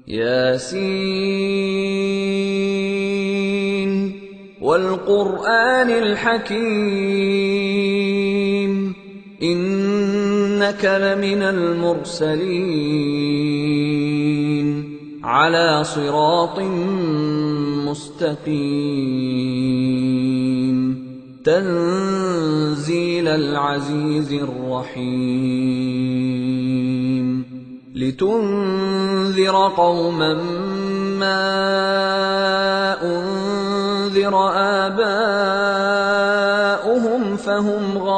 يس وَالْقُرْآنِ الْحَكِيمِ إِنَّكَ لَمِنَ الْمُرْسَلِينَ عَلَىٰ صِرَاطٍ مُّسْتَقِيمٍ تَنزِيلَ الْعَزِيزِ الرَّحِيمِ لِتُنذِرَ قَوْمًا مَّا أُنذِرَ آبَاؤُهُمْ فَهُمْ غَافِلُونَ